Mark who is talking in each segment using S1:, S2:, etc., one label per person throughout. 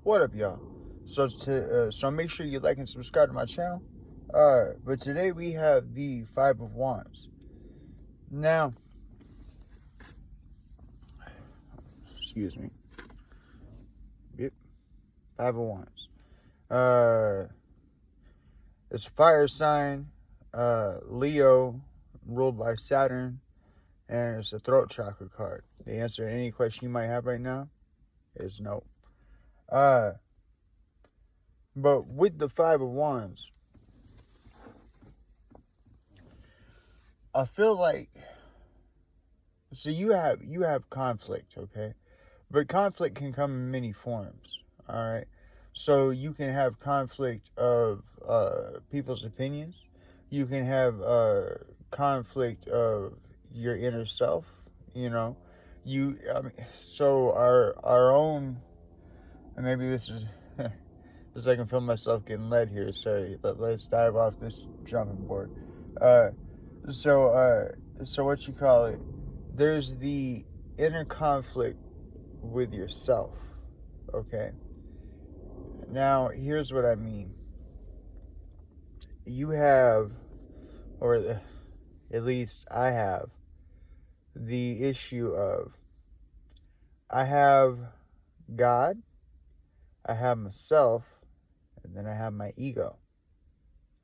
S1: What up, y'all? So make sure you like and subscribe to my channel. But today we have the Five of Wands. Now, excuse me. Yep, Five of Wands. It's a fire sign. Leo, ruled by Saturn, and it's a throat chakra card. The answer to any question you might have right now is no. But with the Five of Wands, I feel like, so you have conflict, okay? But conflict can come in many forms, all right? So you can have conflict of people's opinions. You can have conflict of your inner self, you know. So our own, and maybe this is, just I can feel myself getting led here. Sorry, let's dive off this jumping board. So what you call it? There's the inner conflict with yourself. Okay. Now, here's what I mean. You have, or at least I have, the issue of I have God, I have myself, and then I have my ego.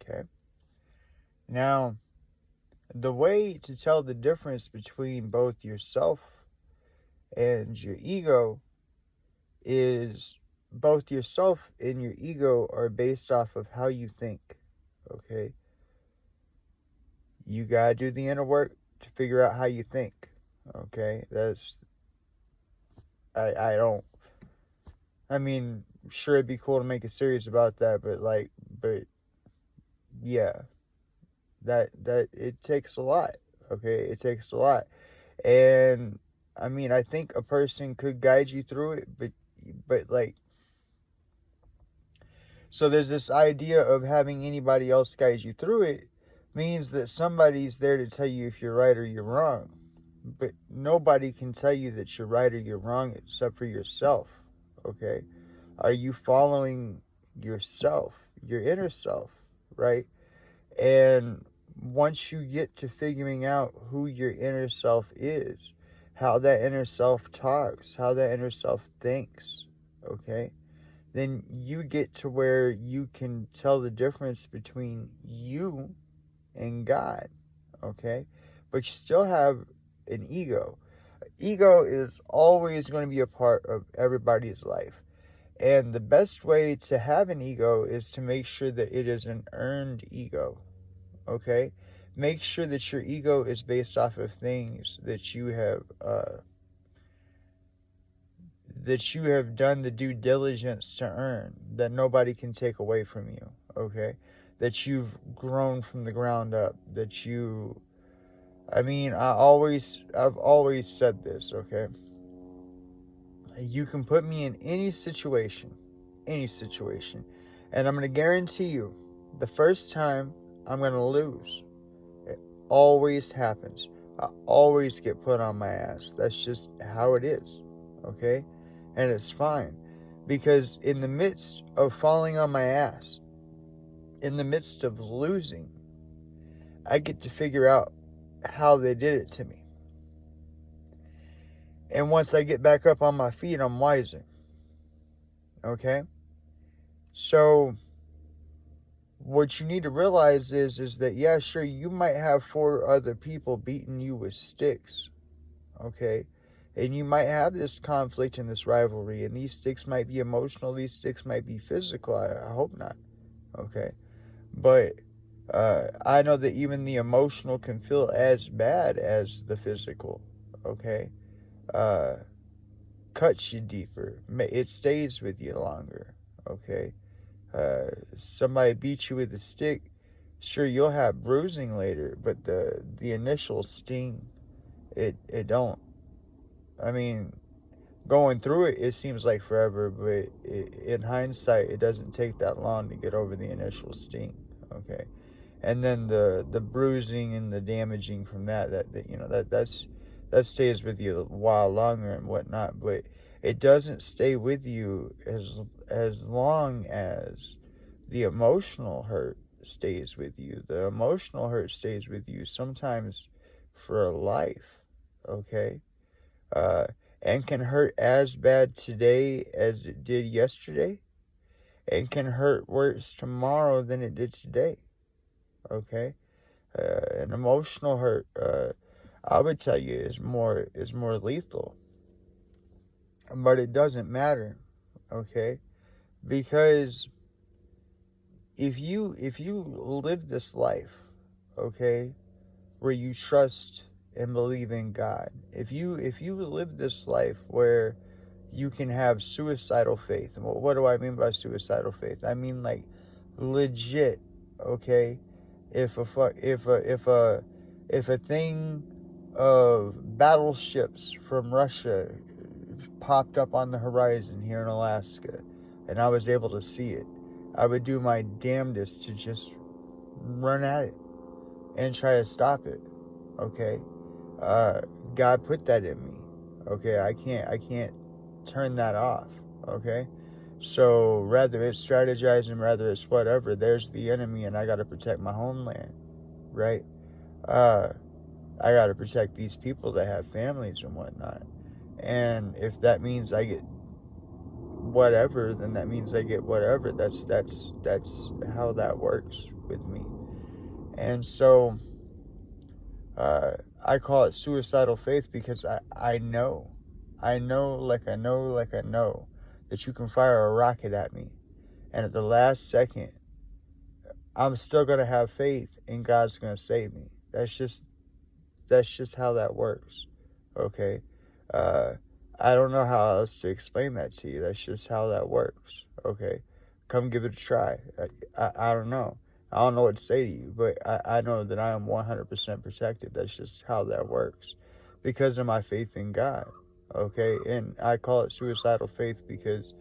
S1: Okay. Now, the way to tell the difference between both yourself and your ego is both yourself and your ego are based off of how you think. Okay. You gotta do the inner work to figure out how you think. Okay. I mean, sure, it'd be cool to make a series about that, but yeah, that it takes a lot. Okay. It takes a lot. And I mean, I think a person could guide you through it, but like, so there's this idea of having anybody else guide you through it means that somebody's there to tell you if you're right or you're wrong. But nobody can tell you that you're right or you're wrong except for yourself. Okay? Are you following yourself, your inner self, right? And once you get to figuring out who your inner self is, how that inner self talks, how that inner self thinks, okay, then you get to where you can tell the difference between you and God, okay? But you still have an ego. Ego is always going to be a part of everybody's life. And the best way to have an ego is to make sure that it is an earned ego, okay? Make sure that your ego is based off of things that you have done the due diligence to earn, that nobody can take away from you, okay? That you've grown from the ground up, that you, I mean, I've always said this, okay? You can put me in any situation, and I'm going to guarantee you, the first time I'm going to lose. It always happens. I always get put on my ass. That's just how it is, okay? And it's fine, because in the midst of falling on my ass, in the midst of losing, I get to figure out how they did it to me. And once I get back up on my feet, I'm wiser. Okay? So what you need to realize is that, yeah, sure, you might have 4 other people beating you with sticks. Okay? And you might have this conflict and this rivalry, and these sticks might be emotional, these sticks might be physical. I hope not. Okay? But I know that even the emotional can feel as bad as the physical. Okay? Cuts you deeper. It stays with you longer. Okay? Somebody beats you with a stick, sure, you'll have bruising later, but the initial sting, it don't. I mean, going through it, it seems like forever, but in hindsight, it doesn't take that long to get over the initial sting, okay? And then the bruising and the damaging from that stays with you a while longer and whatnot, but it doesn't stay with you as long as the emotional hurt stays with you. The emotional hurt stays with you sometimes for a life, okay? Uh, and can hurt as bad today as it did yesterday, and can hurt worse tomorrow than it did today, okay? An emotional hurt, I would tell you, is more lethal, but it doesn't matter, okay? Because if you live this life, okay, where you trust and believe in God, if you live this life where you can have suicidal faith, and what do I mean by suicidal faith? I mean like legit, okay? If a thing of battleships from Russia popped up on the horizon here in Alaska, and I was able to see it, I would do my damnedest to just run at it and try to stop it, okay? God put that in me, okay? I can't turn that off, okay? So rather it's strategizing, rather it's whatever, there's the enemy, and I got to protect my homeland, right? I got to protect these people that have families and whatnot. And if that means I get whatever, then that means I get whatever. That's how that works with me. And so I call it suicidal faith because I know that you can fire a rocket at me, and at the last second I'm still going to have faith and God's going to save me. That's just how that works, okay? I don't know how else to explain that to you. That's just how that works, okay? Come give it a try. I don't know. I don't know what to say to you, but I know that I am 100% protected. That's just how that works because of my faith in God, okay? And I call it suicidal faith because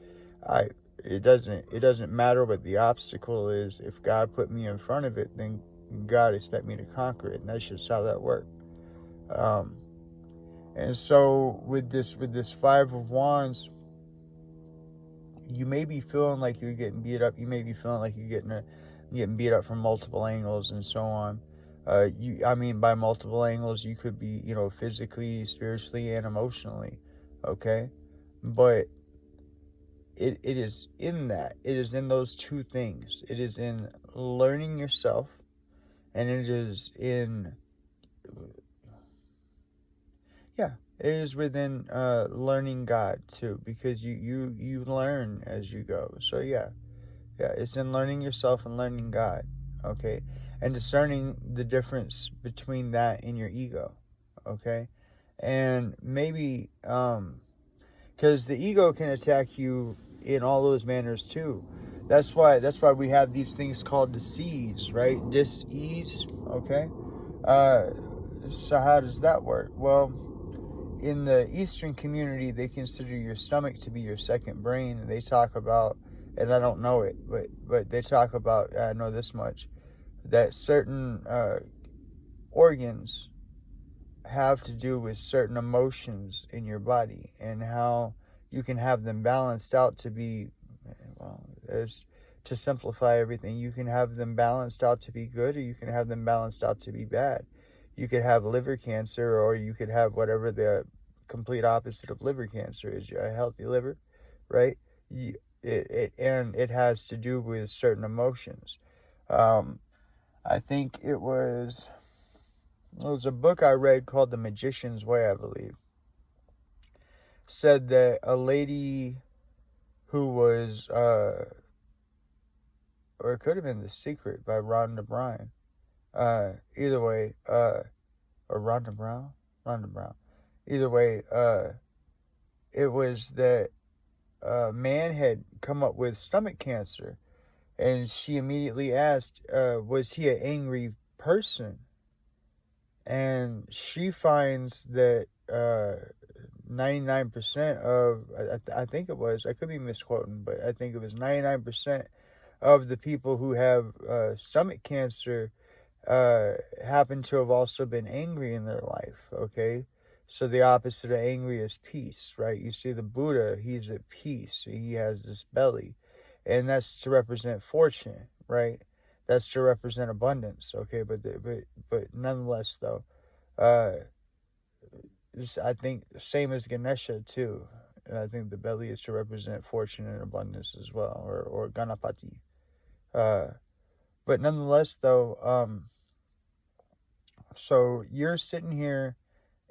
S1: it doesn't matter what the obstacle is. If God put me in front of it, then God expect me to conquer it, and that's just how that works. And so with this Five of Wands, you may be feeling like you're getting beat up. You may be feeling like you're getting beat up from multiple angles and so on. By multiple angles, you could be, physically, spiritually, and emotionally, okay? But it is in that. It is in those two things. It is in learning yourself, and it is in... it is within learning God too, because you learn as you go. So it's in learning yourself and learning God, okay, and discerning the difference between that and your ego, okay, and maybe because the ego can attack you in all those manners too. That's why we have these things called disease, right? Dis-ease, okay. So how does that work? Well, in the Eastern community, they consider your stomach to be your second brain. And they talk about, and I don't know it, but they talk about, I know this much, that certain organs have to do with certain emotions in your body, and how you can have them balanced out to be, as to simplify everything, you can have them balanced out to be good, or you can have them balanced out to be bad. You could have liver cancer, or you could have whatever the complete opposite of liver cancer is, a healthy liver, right? And it has to do with certain emotions. I think it was a book I read called The Magician's Way, I believe, said that a lady who was, or it could have been The Secret by Rhonda Byrne. Either way, or Rhonda Brown. Either way, it was that a man had come up with stomach cancer, and she immediately asked, was he an angry person? And she finds that 99% of, I think it was, I could be misquoting, but I think it was 99% of the people who have stomach cancer happen to have also been angry in their life, okay? So the opposite of angry is peace, right? You see the Buddha, he's at peace. He has this belly. And that's to represent fortune, right? That's to represent abundance, okay? But nonetheless, though, I think same as Ganesha too. And I think the belly is to represent fortune and abundance as well, or Ganapati. But nonetheless, though, so you're sitting here,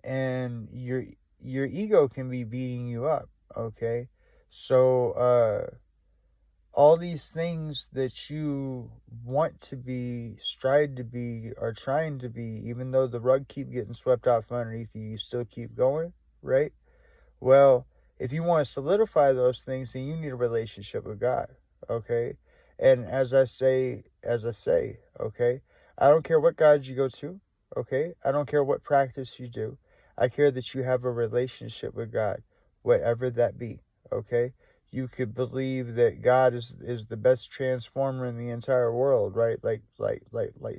S1: and your ego can be beating you up, okay? So all these things that you want to be, strive to be, are trying to be, even though the rug keep getting swept out from underneath you, you still keep going, right? Well, if you want to solidify those things, then you need a relationship with God, okay? And as I say, okay, I don't care what God you go to, okay? I don't care what practice you do. I care that you have a relationship with God, whatever that be, okay? You could believe that God is the best transformer in the entire world, right? Like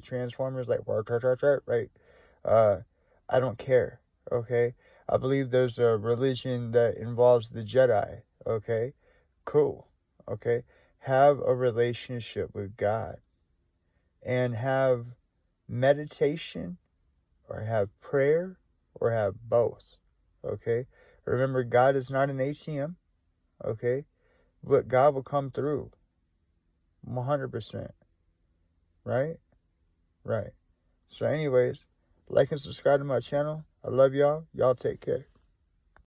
S1: Transformers, like right? I don't care, okay? I believe there's a religion that involves the Jedi, okay? Cool, okay? Have a relationship with God, and have meditation, or have prayer, or have both, okay? Remember, God is not an ATM, okay? But God will come through 100%, right? Right. So anyways, like and subscribe to my channel. I love y'all. Y'all take care.